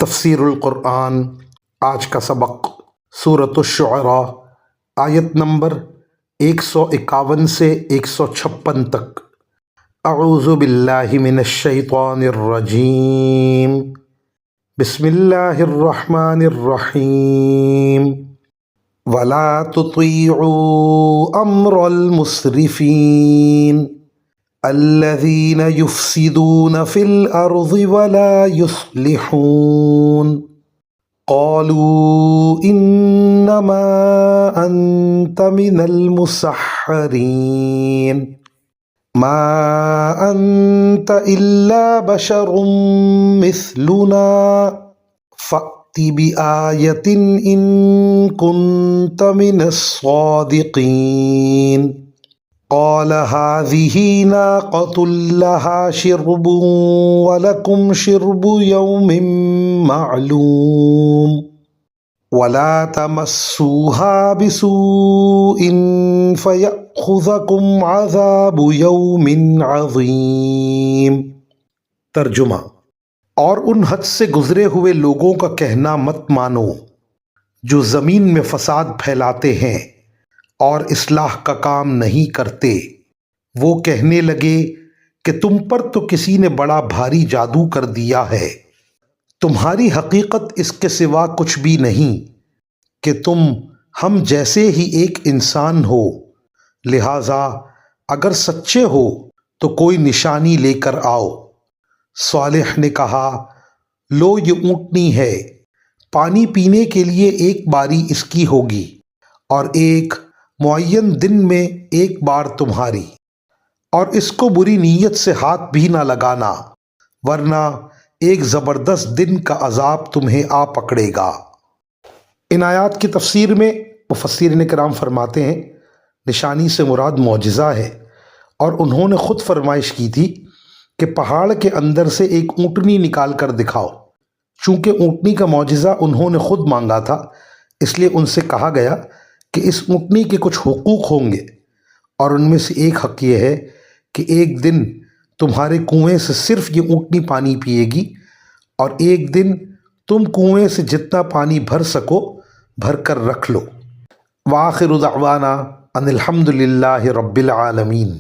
تفسیر القرآن آج کا سبق سورۃ الشعراء آیت نمبر 151 سے 156 تک۔ اعوذ باللہ من الشیطان الرجیم، بسم اللہ الرحمن الرحیم۔ ولا تطیعوا امر المسرفین الذین یفسدون فی الارض ولا یصلحون قالوا انما انت من المسحرین ما انت الا بشر مثلنا فأت بآیۃ ان کنت من الصادقین قال هذه ناقة لها شرب ولكم شرب يوم معلوم ولا تمسوها بسوء فيأخذكم عذاب يوم عظيم۔ ترجمہ: اور ان حد سے گزرے ہوئے لوگوں کا کہنا مت مانو جو زمین میں فساد پھیلاتے ہیں اور اصلاح کا کام نہیں کرتے۔ وہ کہنے لگے کہ تم پر تو کسی نے بڑا بھاری جادو کر دیا ہے، تمہاری حقیقت اس کے سوا کچھ بھی نہیں کہ تم ہم جیسے ہی ایک انسان ہو، لہٰذا اگر سچے ہو تو کوئی نشانی لے کر آؤ۔ صالح نے کہا، لو یہ اونٹنی ہے، پانی پینے کے لیے ایک باری اس کی ہوگی اور ایک معین دن میں ایک بار تمہاری، اور اس کو بری نیت سے ہاتھ بھی نہ لگانا ورنہ ایک زبردست دن کا عذاب تمہیں آ پکڑے گا۔ ان آیات کی تفسیر میں مفسرین کرام فرماتے ہیں نشانی سے مراد معجزہ ہے، اور انہوں نے خود فرمائش کی تھی کہ پہاڑ کے اندر سے ایک اونٹنی نکال کر دکھاؤ۔ چونکہ اونٹنی کا معجزہ انہوں نے خود مانگا تھا، اس لیے ان سے کہا گیا کہ اس اونٹنی کے کچھ حقوق ہوں گے، اور ان میں سے ایک حق یہ ہے کہ ایک دن تمہارے کنویں سے صرف یہ اونٹنی پانی پیے گی، اور ایک دن تم کنویں سے جتنا پانی بھر سکو بھر کر رکھ لو۔ وآخر دعوانا ان الحمد للہ رب العالمین۔